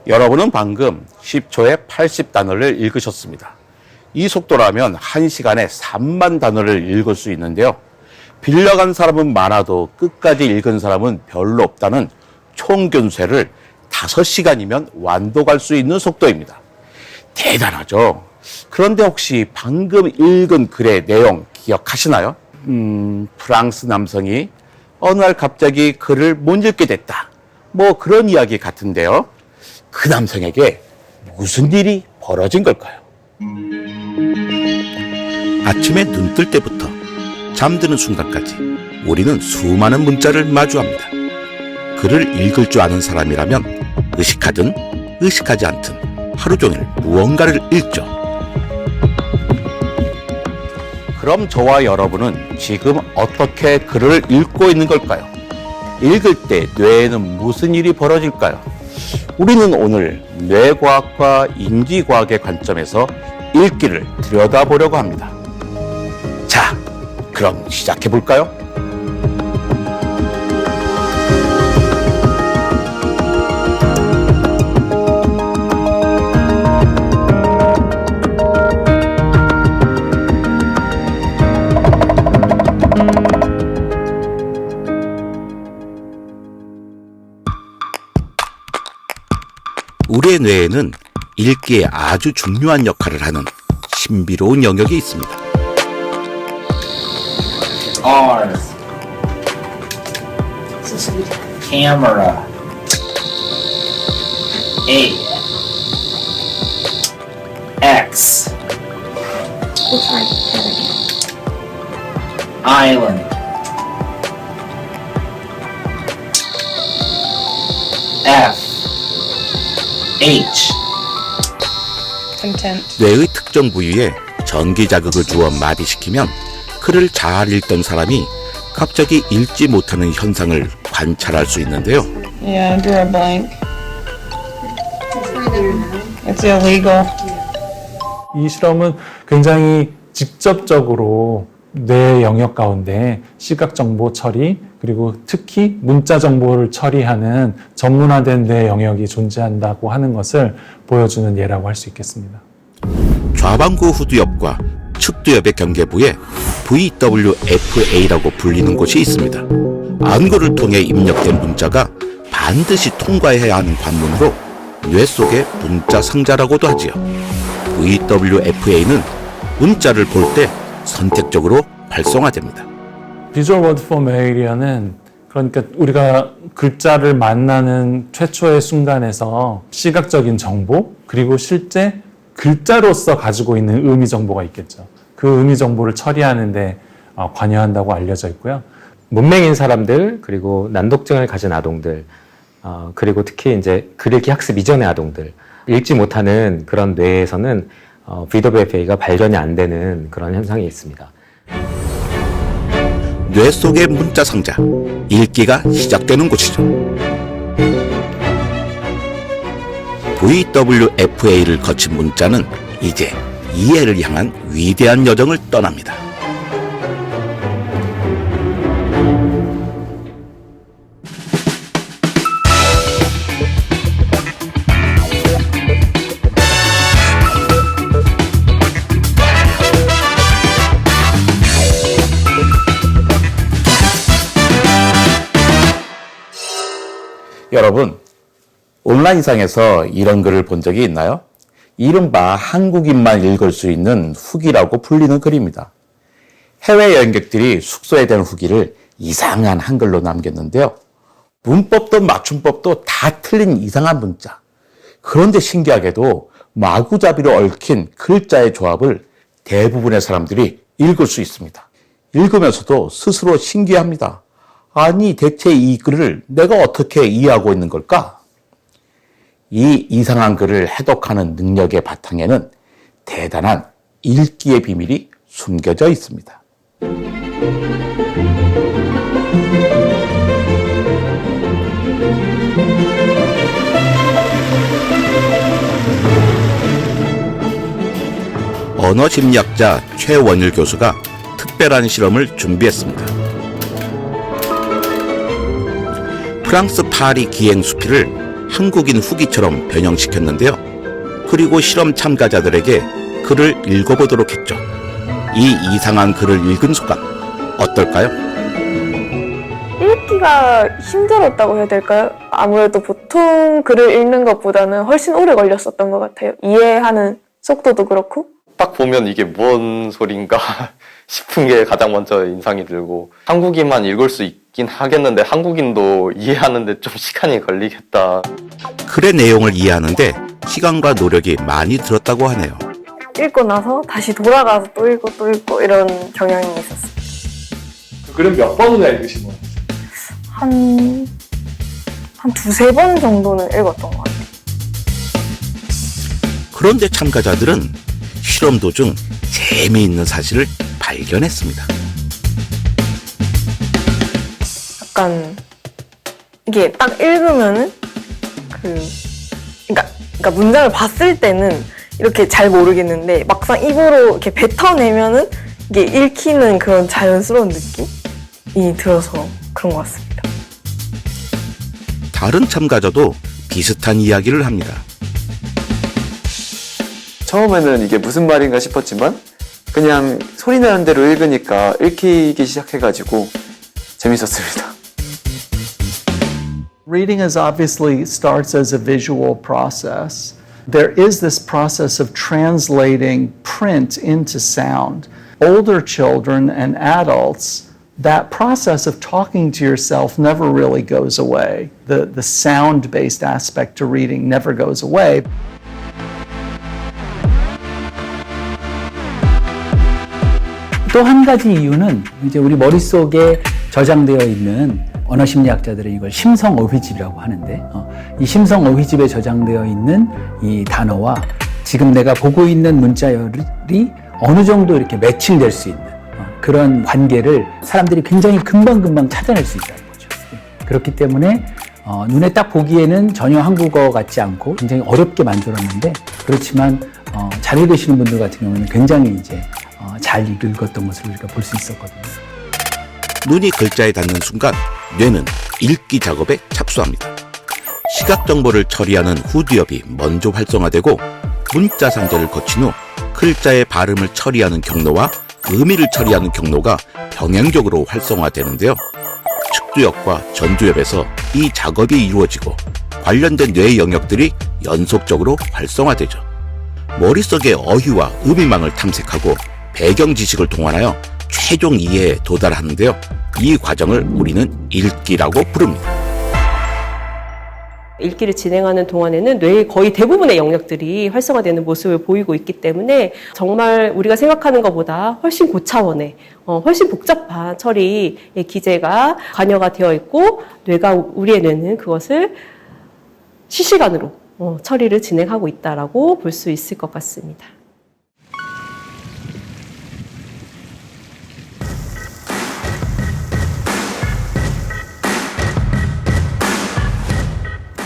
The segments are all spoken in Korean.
여러분은 방금 10초에 80단어를 읽으셨습니다. 이 속도라면 1시간에 3만 단어를 읽을 수 있는데요. 빌려간 사람은 많아도 끝까지 읽은 사람은 별로 없다는 총견세를 5시간이면 완독할 수 있는 속도입니다. 대단하죠? 그런데 혹시 방금 읽은 글의 내용 기억하시나요? 프랑스 남성이 어느 날 갑자기 글을 못 읽게 됐다. 뭐 그런 이야기 같은데요. 그 남성에게 무슨 일이 벌어진 걸까요? 아침에 눈 뜰 때부터 잠드는 순간까지 우리는 수많은 문자를 마주합니다. 글을 읽을 줄 아는 사람이라면 의식하든 의식하지 않든 하루 종일 무언가를 읽죠. 그럼 저와 여러분은 지금 어떻게 글을 읽고 있는 걸까요? 읽을 때 뇌에는 무슨 일이 벌어질까요? 우리는 오늘 뇌과학과 인지과학의 관점에서 읽기를 들여다보려고 합니다. 자, 그럼 시작해 볼까요? 우리의 뇌에는 읽기에 아주 중요한 역할을 하는 신비로운 영역이 있습니다. R Camera A X Island F H Content. 뇌의 특정 부위에 전기 자극을 주어 마비시키면 글을 잘 읽던 사람이 갑자기 읽지 못하는 현상을 관찰할 수 있는데요. Yeah, I drew a blank. It's illegal. 이 실험은 굉장히 직접적으로 뇌 영역 가운데 시각 정보 처리 그리고 특히 문자 정보를 처리하는 전문화된 뇌 영역이 존재한다고 하는 것을 보여주는 예라고 할 수 있겠습니다. 좌반구 후두엽과 측두엽의 경계부에 VWFA라고 불리는 곳이 있습니다. 안구를 통해 입력된 문자가 반드시 통과해야 하는 관문으로 뇌 속의 문자 상자라고도 하지요. VWFA는 문자를 볼 때 선택적으로 발송화됩니다. 비주얼 워드 포메이리어는 그러니까 우리가 글자를 만나는 최초의 순간에서 시각적인 정보 그리고 실제 글자로서 가지고 있는 의미 정보가 있겠죠. 그 의미 정보를 처리하는 데 관여한다고 알려져 있고요. 문맹인 사람들 그리고 난독증을 가진 아동들 그리고 특히 이제 글 읽기 학습 이전의 아동들 읽지 못하는 그런 뇌에서는 VWFA가 발견이 안 되는 그런 현상이 있습니다. 뇌 속의 문자 상자, 읽기가 시작되는 곳이죠. VWFA를 거친 문자는 이제 이해를 향한 위대한 여정을 떠납니다. 여러분, 온라인상에서 이런 글을 본 적이 있나요? 이른바 한국인만 읽을 수 있는 후기라고 불리는 글입니다. 해외 여행객들이 숙소에 대한 후기를 이상한 한글로 남겼는데요. 문법도 맞춤법도 다 틀린 이상한 문자. 그런데 신기하게도 마구잡이로 얽힌 글자의 조합을 대부분의 사람들이 읽을 수 있습니다. 읽으면서도 스스로 신기합니다. 아니, 대체 이 글을 내가 어떻게 이해하고 있는 걸까? 이 이상한 글을 해독하는 능력의 바탕에는 대단한 읽기의 비밀이 숨겨져 있습니다. 언어심리학자 최원일 교수가 특별한 실험을 준비했습니다. 프랑스 파리 기행 수필을 한국인 후기처럼 변형시켰는데요. 그리고 실험 참가자들에게 글을 읽어보도록 했죠. 이 이상한 글을 읽은 소감 어떨까요? 읽기가 힘들었다고 해야 될까요? 아무래도 보통 글을 읽는 것보다는 훨씬 오래 걸렸었던 것 같아요. 이해하는 속도도 그렇고. 딱 보면 이게 뭔 소린가 싶은 게 가장 먼저 인상이 들고, 한국인만 읽을 수 있긴 하겠는데 한국인도 이해하는데 좀 시간이 걸리겠다. 글의 내용을 이해하는데 시간과 노력이 많이 들었다고 하네요. 읽고 나서 다시 돌아가서 또 읽고 이런 경향이 있었어요. 그럼 몇 번이나 읽으신 거예요? 한 두세 번 정도는 읽었던 것 같아요. 그런데 참가자들은 실험 도중 재미있는 사실을 발견했습니다. 약간 이게 딱 읽으면은 그러니까 문장을 봤을 때는 이렇게 잘 모르겠는데 막상 입으로 이렇게 뱉어내면은 이게 읽히는 그런 자연스러운 느낌이 들어서 그런 것 같습니다. 다른 참가자도 비슷한 이야기를 합니다. 처음에는 이게 무슨 말인가 싶었지만 그냥 소리 나는 대로 읽으니까 읽히기 시작해가지고 재밌었습니다. Reading is obviously starts as a visual process. There is this process of translating print into sound. Older children and adults, that process of talking to yourself never really goes away. The sound-based aspect to reading never goes away. 또 한 가지 이유는 이제 우리 머릿속에 저장되어 있는 언어심리학자들은 이걸 심성어휘집이라고 하는데, 이 심성어휘집에 저장되어 있는 이 단어와 지금 내가 보고 있는 문자열이 어느 정도 이렇게 매칭될 수 있는 그런 관계를 사람들이 굉장히 금방금방 찾아낼 수 있다는 거죠. 그렇기 때문에 눈에 딱 보기에는 전혀 한국어 같지 않고 굉장히 어렵게 만들었는데, 그렇지만 잘 읽으시는 분들 같은 경우는 굉장히 이제 잘 읽었던 것을 우리가 볼 수 있었거든요. 눈이 글자에 닿는 순간 뇌는 읽기 작업에 착수합니다. 시각 정보를 처리하는 후두엽이 먼저 활성화되고 문자 상자를 거친 후 글자의 발음을 처리하는 경로와 의미를 처리하는 경로가 병행적으로 활성화되는데요. 측두엽과 전두엽에서 이 작업이 이루어지고 관련된 뇌 영역들이 연속적으로 활성화되죠. 머릿속의 어휘와 의미망을 탐색하고 배경 지식을 동원하여 최종 이해에 도달하는데요. 이 과정을 우리는 읽기라고 부릅니다. 읽기를 진행하는 동안에는 뇌의 거의 대부분의 영역들이 활성화되는 모습을 보이고 있기 때문에 정말 우리가 생각하는 것보다 훨씬 고차원의, 훨씬 복잡한 처리의 기제가 관여가 되어 있고, 우리의 뇌는 그것을 실시간으로 처리를 진행하고 있다라고 볼 수 있을 것 같습니다.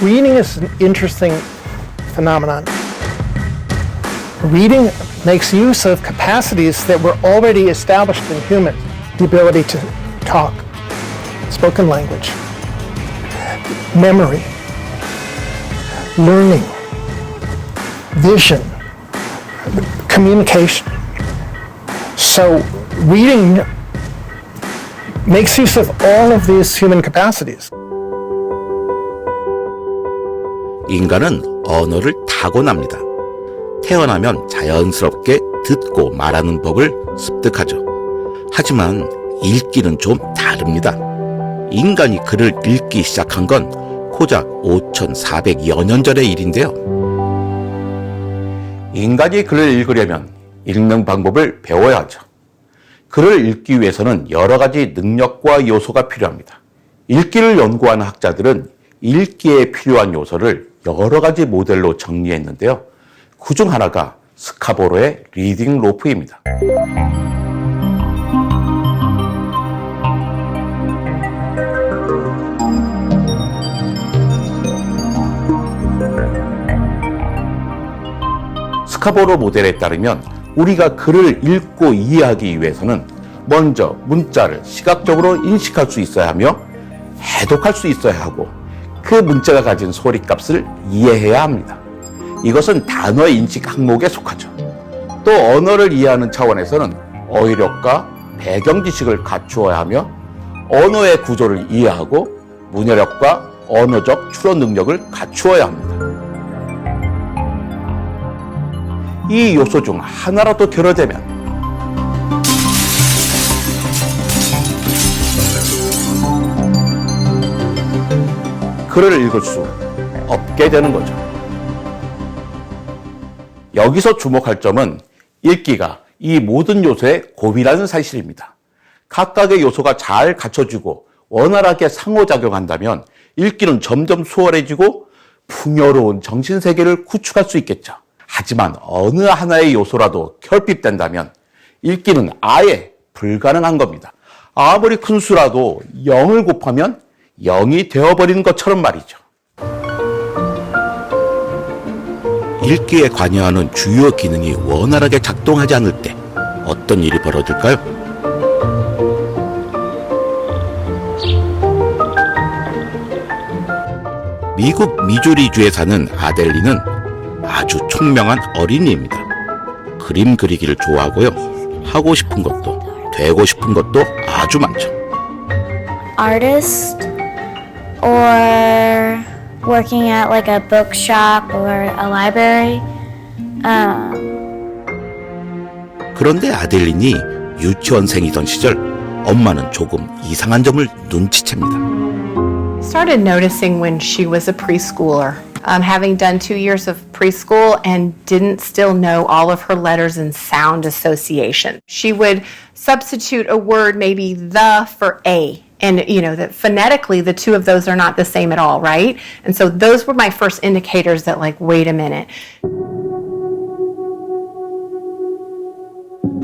Reading is an interesting phenomenon. Reading makes use of capacities that were already established in humans. The ability to talk, spoken language, memory, learning, vision, communication. So reading makes use of all of these human capacities. 인간은 언어를 타고납니다. 태어나면 자연스럽게 듣고 말하는 법을 습득하죠. 하지만 읽기는 좀 다릅니다. 인간이 글을 읽기 시작한 건 고작 5,400여 년 전의 일인데요. 인간이 글을 읽으려면 읽는 방법을 배워야 하죠. 글을 읽기 위해서는 여러 가지 능력과 요소가 필요합니다. 읽기를 연구하는 학자들은 읽기에 필요한 요소를 여러 가지 모델로 정리했는데요. 그중 하나가 스카보로의 리딩 로프입니다. 스카보로 모델에 따르면 우리가 글을 읽고 이해하기 위해서는 먼저 문자를 시각적으로 인식할 수 있어야 하며 해독할 수 있어야 하고, 그 문자가 가진 소리값을 이해해야 합니다. 이것은 단어 인식 항목에 속하죠. 또 언어를 이해하는 차원에서는 어휘력과 배경 지식을 갖추어야 하며 언어의 구조를 이해하고 문해력과 언어적 추론 능력을 갖추어야 합니다. 이 요소 중 하나라도 결여되면 글을 읽을 수 없게 되는 거죠. 여기서 주목할 점은 읽기가 이 모든 요소의 고비라는 사실입니다. 각각의 요소가 잘 갖춰지고 원활하게 상호작용한다면 읽기는 점점 수월해지고 풍요로운 정신세계를 구축할 수 있겠죠. 하지만 어느 하나의 요소라도 결핍된다면 읽기는 아예 불가능한 겁니다. 아무리 큰 수라도 0을 곱하면 0이 되어버리는 것처럼 말이죠. 읽기에 관여하는 주요 기능이 원활하게 작동하지 않을 때 어떤 일이 벌어질까요? 미국 미주리주에 사는 아델리는 아주 총명한 어린이입니다. 그림 그리기를 좋아하고요. 하고 싶은 것도 되고 싶은 것도 아주 많죠. Artist or working at like a bookshop or a library. 그런데 아델린이 유치원생이던 시절 엄마는 조금 이상한 점을 눈치챕니다. Started noticing when she was a preschooler, having done 2 years of preschool and didn't still know all of her letters and sound association. She would substitute a word, maybe the for a. And, you know, that phonetically, the two of those are not the same at all, right? And so those were my first indicators that, like, wait a minute.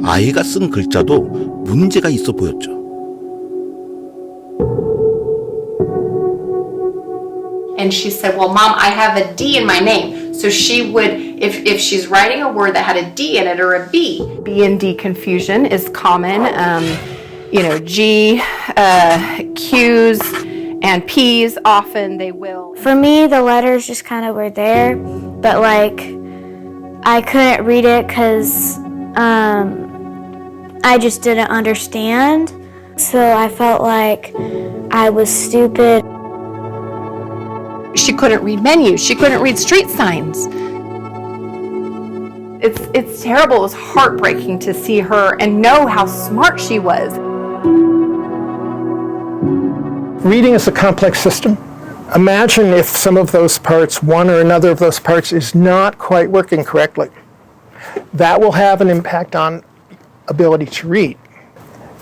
아이가 쓴 글자도 문제가 있어 보였죠. And she said, well, Mom, I have a D in my name. So she would, if she's writing a word that had a D in it or a B. B and D confusion is common. You know, G, Q's, and P's, often they will. For me, the letters just kind of were there, but like, I couldn't read it because I just didn't understand. So I felt like I was stupid. She couldn't read menus. She couldn't read street signs. It's terrible. It was heartbreaking to see her and know how smart she was. Reading is a complex system. Imagine if some of those parts, one or another of those parts, is not quite working correctly. That will have an impact on ability to read.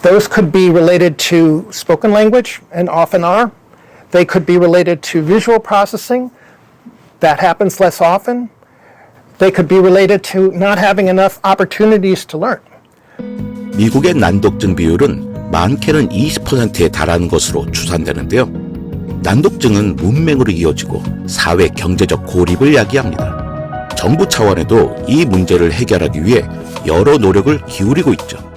Those could be related to spoken language, and often are. They could be related to visual processing. That happens less often. They could be related to not having enough opportunities to learn. 미국의 난독증 비율은 많게는 20%에 달하는 것으로 추산되는데요. 난독증은 문맹으로 이어지고 사회 경제적 고립을 야기합니다. 정부 차원에도 이 문제를 해결하기 위해 여러 노력을 기울이고 있죠.